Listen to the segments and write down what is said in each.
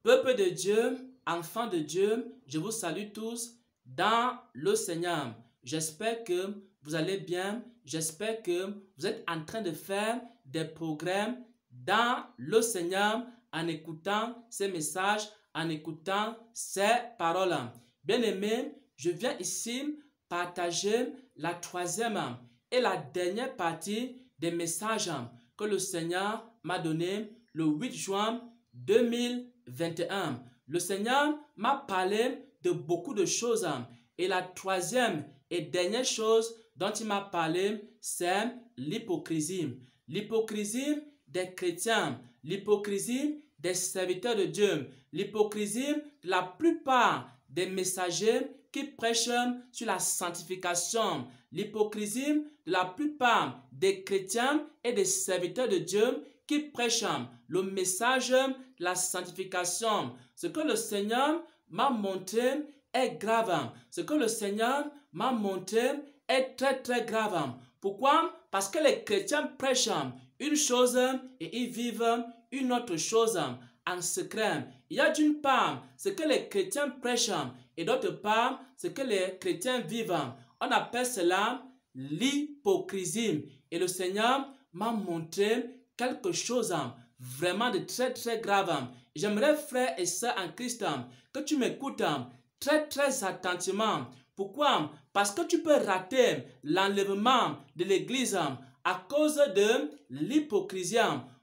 Peuple de Dieu, enfants de Dieu, je vous salue tous dans le Seigneur. J'espère que vous allez bien. J'espère que vous êtes en train de faire des progrès dans le Seigneur en écoutant ces messages, en écoutant ces paroles. Bien-aimés, je viens ici partager la troisième et la dernière partie des messages que le Seigneur m'a donné le 8 juin 2021. Le Seigneur m'a parlé de beaucoup de choses et la troisième et dernière chose dont il m'a parlé, c'est l'hypocrisie. L'hypocrisie des chrétiens, l'hypocrisie des serviteurs de Dieu, l'hypocrisie de la plupart des messagers qui prêchent sur la sanctification, l'hypocrisie de la plupart des chrétiens et des serviteurs de Dieu qui prêchent le message de la sanctification. Ce que le Seigneur m'a montré est grave. Ce que le Seigneur m'a montré est très grave. Pourquoi? Parce que les chrétiens prêchent une chose et ils vivent une autre chose en secret. Il y a d'une part ce que les chrétiens prêchent et d'autre part ce que les chrétiens vivent. On appelle cela l'hypocrisie. Et le Seigneur m'a montré quelque chose vraiment de très grave. J'aimerais, frères et sœurs en Christ, que tu m'écoutes très attentivement. Pourquoi? Parce que tu peux rater l'enlèvement de l'Église à cause de l'hypocrisie.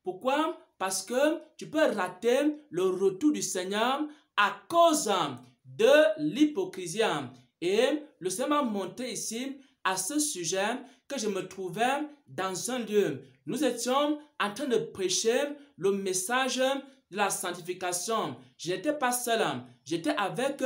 Pourquoi? Parce que tu peux rater le retour du Seigneur à cause de l'hypocrisie. Et le Seigneur m'a montré ici à ce sujet que je me trouvais dans un lieu. Nous étions en train de prêcher le message de la sanctification. Je n'étais pas seul, j'étais avec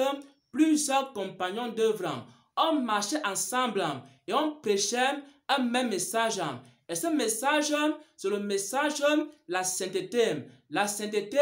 plusieurs compagnons d'œuvre. On marchait ensemble et on prêchait un même message. Et ce message, c'est le message de la sainteté. La sainteté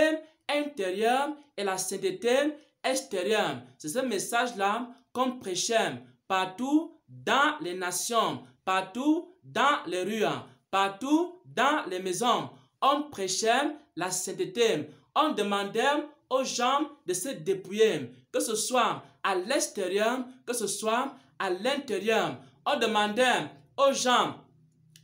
intérieure et la sainteté extérieure. C'est ce message-là qu'on prêchait partout dans les nations, partout dans les rues, partout dans les maisons. On prêchait la sainteté. On demandait aux gens de se dépouiller, que ce soit à l'extérieur, que ce soit à l'intérieur. On demandait aux gens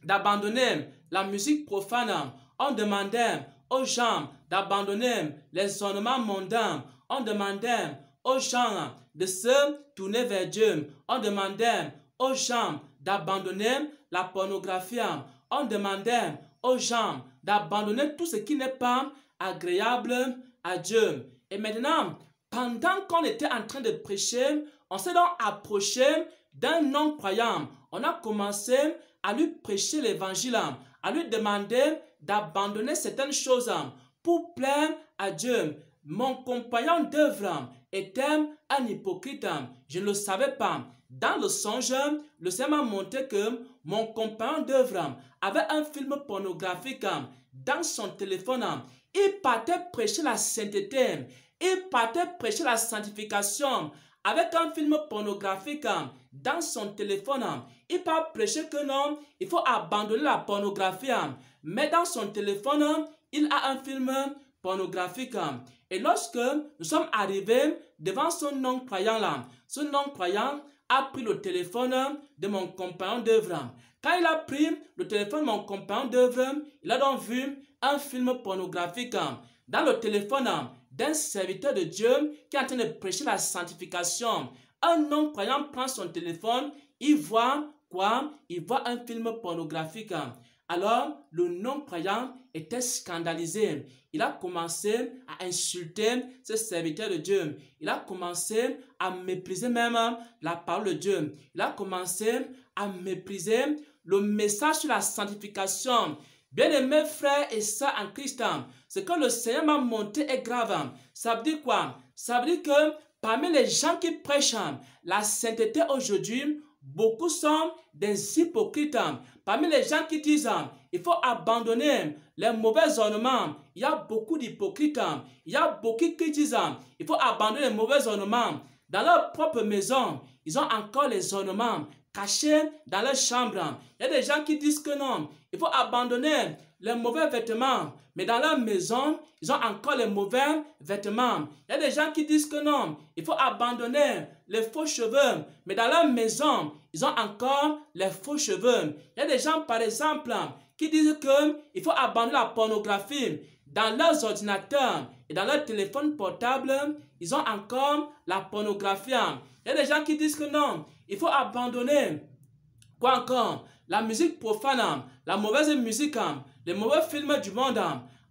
d'abandonner la musique profane. On demandait aux gens d'abandonner les ornements mondains. On demandait aux gens de se tourner vers Dieu. On demandait aux gens d'abandonner la pornographie. On demandait aux gens d'abandonner tout ce qui n'est pas agréable à Dieu. Et maintenant, pendant qu'on était en train de prêcher, on s'est donc approché d'un non-croyant. On a commencé à lui prêcher l'évangile, à lui demander d'abandonner certaines choses pour plaire à Dieu. Mon compagnon d'œuvre était un hypocrite. Je ne le savais pas. Dans le songe, le Seigneur m'a montré que mon compagnon d'œuvre avait un film pornographique dans son téléphone. Il partait prêcher la sainteté. Il partait prêcher la sanctification avec un film pornographique dans son téléphone. Il part prêcher que non, il faut abandonner la pornographie. Mais dans son téléphone, il a un film pornographique. Et lorsque nous sommes arrivés devant ce non-croyant là, ce non-croyant a pris le téléphone de mon compagnon d'œuvre. Quand il a pris le téléphone de mon compagnon d'œuvre, il a donc vu un film pornographique dans le téléphone d'un serviteur de Dieu qui est en train de prêcher la sanctification. Un non-croyant prend son téléphone, il voit quoi? Il voit un film pornographique. Alors, le non-croyant était scandalisé. Il a commencé à insulter ce serviteur de Dieu. Il a commencé à mépriser même la parole de Dieu. Il a commencé à mépriser le message sur la sanctification. Bien-aimés frères et sœurs en Christ, ce que le Seigneur m'a montré est grave. Ça veut dire quoi? Ça veut dire que parmi les gens qui prêchent la sainteté aujourd'hui, beaucoup sont des hypocrites. Parmi les gens qui disent il faut abandonner les mauvais ornements, il y a beaucoup d'hypocrites. Il y a beaucoup qui disent il faut abandonner les mauvais ornements. Dans leur propre maison, ils ont encore les ornements. cachés dans leur chambre. Il y a des gens qui disent que non, il faut abandonner les mauvais vêtements. Mais dans leur maison, ils ont encore les mauvais vêtements. Il y a des gens qui disent que non, il faut abandonner les faux cheveux. Mais dans leur maison, ils ont encore les faux cheveux. Il y a des gens, par exemple, qui disent qu'il faut abandonner la pornographie. Dans leurs ordinateurs et dans leurs téléphones portables, ils ont encore la pornographie. Il y a des gens qui disent que non, il faut abandonner. Quoi encore? La musique profane, la mauvaise musique, les mauvais films du monde.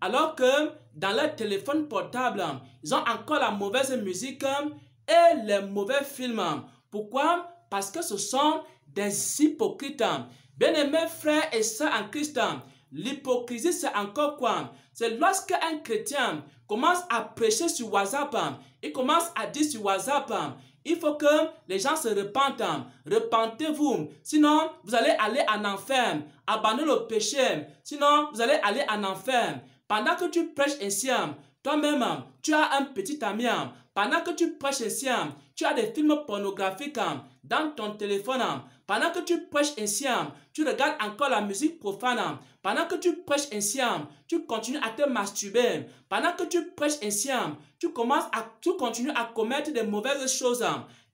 Alors que dans leur téléphone portable, ils ont encore la mauvaise musique et les mauvais films. Pourquoi? Parce que ce sont des hypocrites. Bien-aimés frères et sœurs en Christ, l'hypocrisie c'est encore quoi? C'est lorsque un chrétien commence à prêcher sur WhatsApp, il commence à dire sur WhatsApp, il faut que les gens se repentent. Repentez-vous, sinon vous allez aller en enfer. Abandonnez le péché, sinon vous allez aller en enfer. Pendant que tu prêches ainsi, toi-même, tu as un petit ami. Pendant que tu prêches ainsi, tu as des films pornographiques dans ton téléphone. Pendant que tu prêches ainsi, tu regardes encore la musique profane. Pendant que tu prêches ainsi, tu continues à te masturber. Pendant que tu prêches ainsi, tu continues à commettre des mauvaises choses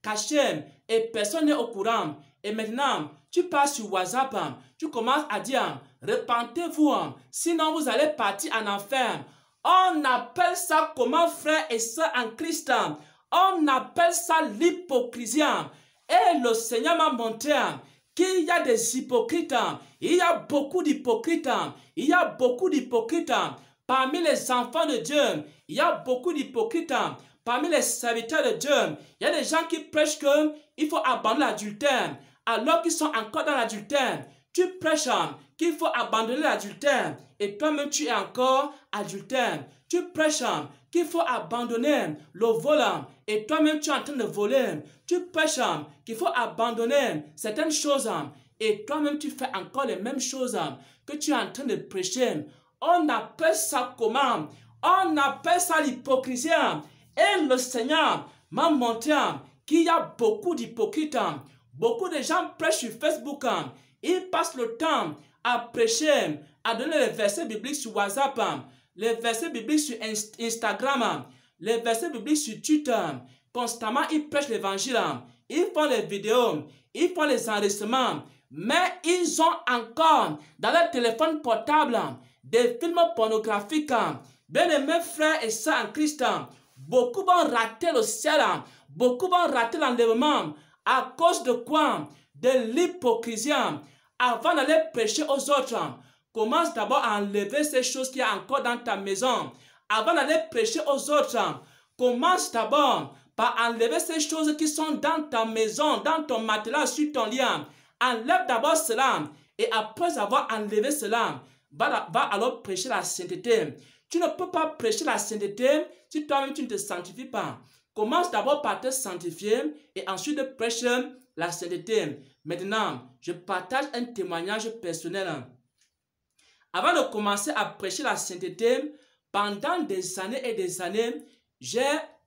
cachées et personne n'est au courant. Et maintenant, tu pars sur WhatsApp, tu commences à dire, repentez-vous, sinon vous allez partir en enfer. On appelle ça comment, frères et sœurs en Christ? On appelle ça l'hypocrisie. Et le Seigneur m'a montré qu'il y a des hypocrites. Il y a beaucoup d'hypocrites. Il y a beaucoup d'hypocrites. Parmi les enfants de Dieu, il y a beaucoup d'hypocrites. Parmi les serviteurs de Dieu, il y a des gens qui prêchent qu'il faut abandonner l'adultère. Alors qu'ils sont encore dans l'adultère. Tu prêches qu'il faut abandonner l'adultère. Et toi-même, tu es encore adultère. Tu prêches qu'il faut abandonner le vol. Et toi-même, tu es en train de voler. Tu prêches qu'il faut abandonner certaines choses. Et toi-même, tu fais encore les mêmes choses que tu es en train de prêcher. On appelle ça comment? On appelle ça l'hypocrisie. Et le Seigneur m'a montré qu'il y a beaucoup d'hypocrites. Beaucoup de gens prêchent sur Facebook. Ils passent le temps à prêcher, à donner les versets bibliques sur WhatsApp, les versets bibliques sur Instagram, les versets bibliques sur Twitter. Constamment, ils prêchent l'évangile. Ils font les vidéos, ils font les enregistrements. Mais ils ont encore dans leur téléphone portable des films pornographiques. Bien-aimés frères et sœurs en Christ, beaucoup vont rater le ciel. Beaucoup vont rater l'enlèvement. À cause de quoi? De l'hypocrisie. Avant d'aller prêcher aux autres, commence d'abord à enlever ces choses qu'il y a encore dans ta maison. Avant d'aller prêcher aux autres, commence d'abord par enlever ces choses qui sont dans ta maison, dans ton matelas, sur ton lit. Enlève d'abord cela. Et après avoir enlevé cela, va alors prêcher la sainteté. Tu ne peux pas prêcher la sainteté si toi-même tu ne te sanctifies pas. Commence d'abord par te sanctifier et ensuite prêche la sainteté. Maintenant, je partage un témoignage personnel. Avant de commencer à prêcher la sainteté, pendant des années et des années, j'ai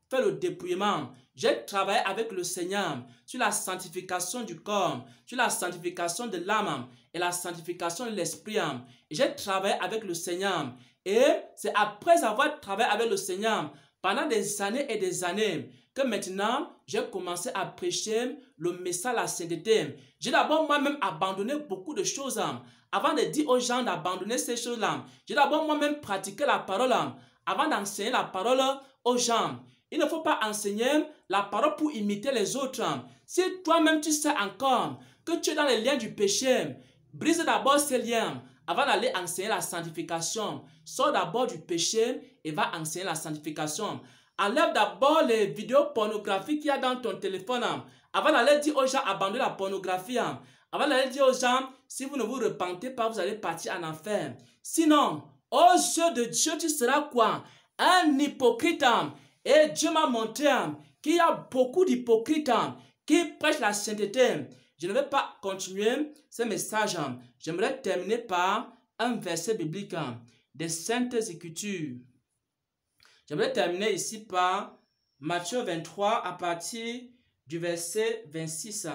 fait le dépouillement. J'ai travaillé avec le Seigneur sur la sanctification du corps, sur la sanctification de l'âme et la sanctification de l'esprit. J'ai travaillé avec le Seigneur. Et c'est après avoir travaillé avec le Seigneur pendant des années et des années que maintenant, j'ai commencé à prêcher le message de la sainteté. J'ai d'abord moi-même abandonné beaucoup de choses. Avant de dire aux gens d'abandonner ces choses-là, j'ai d'abord moi-même pratiqué la parole avant d'enseigner la parole aux gens. Il ne faut pas enseigner la parole pour imiter les autres. Si toi-même tu sais encore que tu es dans les liens du péché, brise d'abord ces liens avant d'aller enseigner la sanctification. Sors d'abord du péché et va enseigner la sanctification. Enlève d'abord les vidéos pornographiques qu'il y a dans ton téléphone. Avant d'aller dire aux gens abandonnez la pornographie. Avant d'aller dire aux gens, si vous ne vous repentez pas, vous allez partir en enfer. Sinon, aux yeux de Dieu, tu seras quoi? Un hypocrite. Et Dieu m'a montré qu'il y a beaucoup d'hypocrites qui prêchent la sainteté. Je ne vais pas continuer ce message. J'aimerais terminer par un verset biblique des Saintes Écritures. J'aimerais terminer ici par Matthieu 23 à partir du verset 26.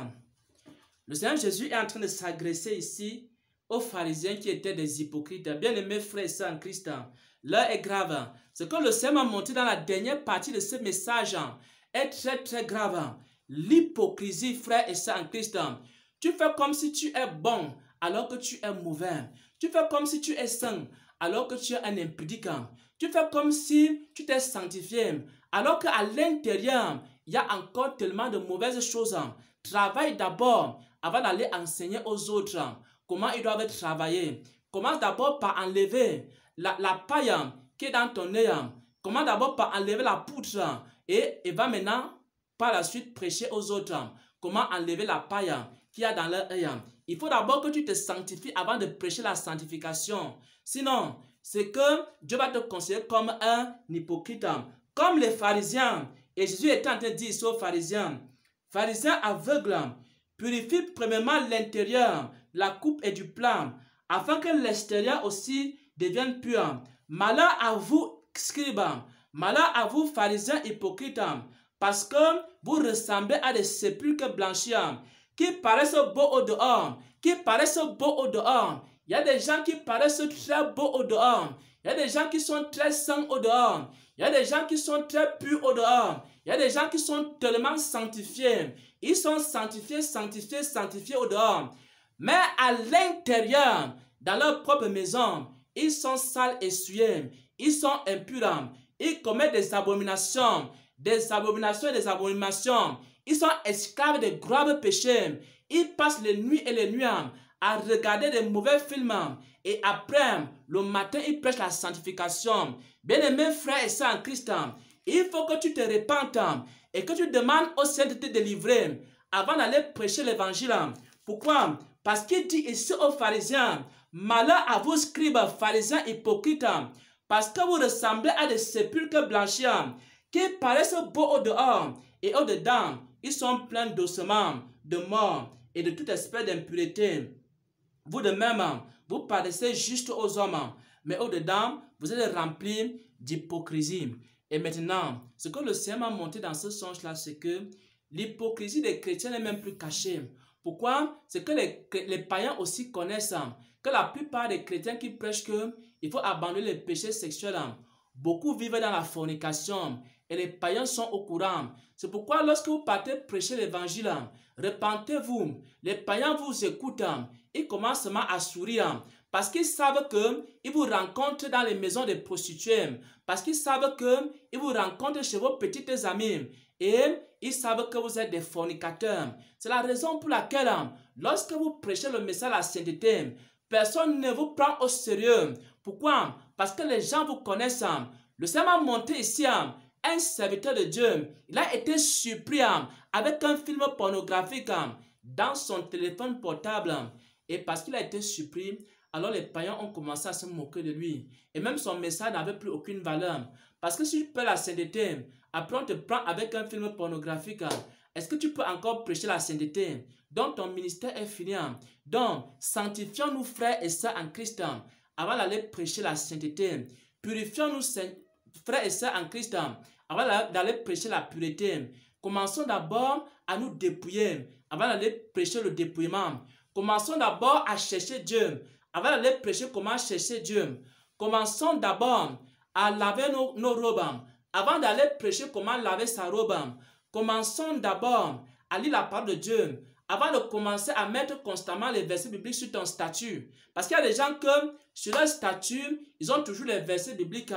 Le Seigneur Jésus est en train de s'agresser ici aux pharisiens qui étaient des hypocrites. Bien-aimés frères et sœurs en Christ, l'heure est grave. Ce que le Seigneur m'a montré dans la dernière partie de ce message est très très grave. L'hypocrisie, frères et sœurs en Christ. Tu fais comme si tu es bon alors que tu es mauvais. Tu fais comme si tu es saint alors que tu es un impudique. Tu fais comme si tu t'es sanctifié alors qu'à l'intérieur, il y a encore tellement de mauvaises choses. Travaille d'abord avant d'aller enseigner aux autres comment ils doivent travailler. Commence d'abord par enlever la paille qui est dans ton œil. Commence d'abord par enlever la poutre et va maintenant par la suite prêcher aux autres comment enlever la paille qu'il y a dans leur œil. Il faut d'abord que tu te sanctifies avant de prêcher la sanctification. Sinon, c'est que Dieu va te considérer comme un hypocrite. Comme les pharisiens. Et Jésus était en train de dire aux pharisiens, pharisiens aveugles, purifie premièrement l'intérieur, la coupe et du plat, afin que l'extérieur aussi devienne pur. Malheur à vous, scribes, malheur à vous, pharisiens hypocrites, parce que vous ressemblez à des sépulcres blanchis, qui paraissent beaux au dehors, qui paraissent beaux au dehors. Il y a des gens qui paraissent très beaux au dehors. Il y a des gens qui sont très saints au dehors. Il y a des gens qui sont très purs au dehors. Il y a des gens qui sont tellement sanctifiés. Ils sont sanctifiés, sanctifiés, sanctifiés au dehors. Mais à l'intérieur, dans leur propre maison, ils sont sales et souillés. Ils sont impurs. Ils commettent des abominations. Des abominations et des abominations. Ils sont esclaves de graves péchés. Ils passent les nuits et les nuits à regarder des mauvais films. Et après, le matin, ils prêchent la sanctification. Bien-aimés frères et sœurs en Christ, il faut que tu te repentes et que tu demandes au Seigneur de te délivrer avant d'aller prêcher l'évangile. Pourquoi? Parce qu'il dit ici aux pharisiens, malheur à vous scribes, pharisiens hypocrites, parce que vous ressemblez à des sépulcres blanchis qui paraissent beaux au dehors et au dedans, ils sont pleins d'ossements, de mort et de toute espèce d'impureté. Vous de même, vous paraissez juste aux hommes, mais au dedans, vous êtes remplis d'hypocrisie. Et maintenant, ce que le Seigneur m'a montré dans ce sens-là, c'est que l'hypocrisie des chrétiens n'est même plus cachée. Pourquoi? C'est que les païens aussi connaissent que la plupart des chrétiens qui prêchent qu'il faut abandonner les péchés sexuels, beaucoup vivent dans la fornication et les païens sont au courant. C'est pourquoi lorsque vous partez prêcher l'évangile, repentez-vous. Les païens vous écoutent, ils commencent seulement à sourire parce qu'ils savent qu'ils vous rencontrent dans les maisons des prostituées, parce qu'ils savent qu'ils vous rencontrent chez vos petites amies et ils savent que vous êtes des fornicateurs. C'est la raison pour laquelle lorsque vous prêchez le message de la sainteté, personne ne vous prend au sérieux. Pourquoi? Parce que les gens vous connaissent. Le Seigneur m'a montré ici un serviteur de Dieu. Il a été surpris avec un film pornographique dans son téléphone portable. Et parce qu'il a été surpris, alors les païens ont commencé à se moquer de lui. Et même son message n'avait plus aucune valeur. Parce que si tu peux la sainteté, après on te prend avec un film pornographique, est-ce que tu peux encore prêcher la sainteté? Donc ton ministère est fini. Donc sanctifions-nous frères et sœurs en Christ avant d'aller prêcher la sainteté. Purifions-nous frères et sœurs en Christ avant d'aller prêcher la pureté. Commençons d'abord à nous dépouiller avant d'aller prêcher le dépouillement. Commençons d'abord à chercher Dieu avant d'aller prêcher comment chercher Dieu. Commençons d'abord à laver nos robes avant d'aller prêcher comment laver sa robe. Commençons d'abord à lire la parole de Dieu avant de commencer à mettre constamment les versets bibliques sur ton statut. Parce qu'il y a des gens que sur leur statut, ils ont toujours les versets bibliques,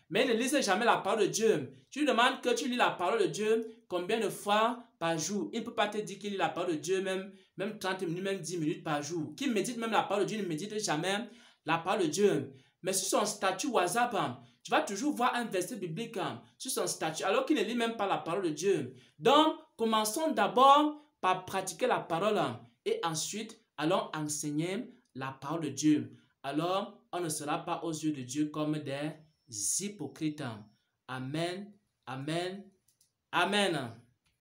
mais ils ne lisent jamais la parole de Dieu. Tu lui demandes que tu lis la parole de Dieu combien de fois par jour. Il ne peut pas te dire qu'il lit la parole de Dieu même 30 minutes, même 10 minutes par jour. Qu'il médite même la parole de Dieu, il ne médite jamais la parole de Dieu. Mais sur son statut WhatsApp, tu vas toujours voir un verset biblique sur son statut, alors qu'il ne lit même pas la parole de Dieu. Donc, commençons d'abord par pratiquer la parole et ensuite, allons enseigner la parole de Dieu. Alors, on ne sera pas aux yeux de Dieu comme des hypocrites. Amen, amen, amen.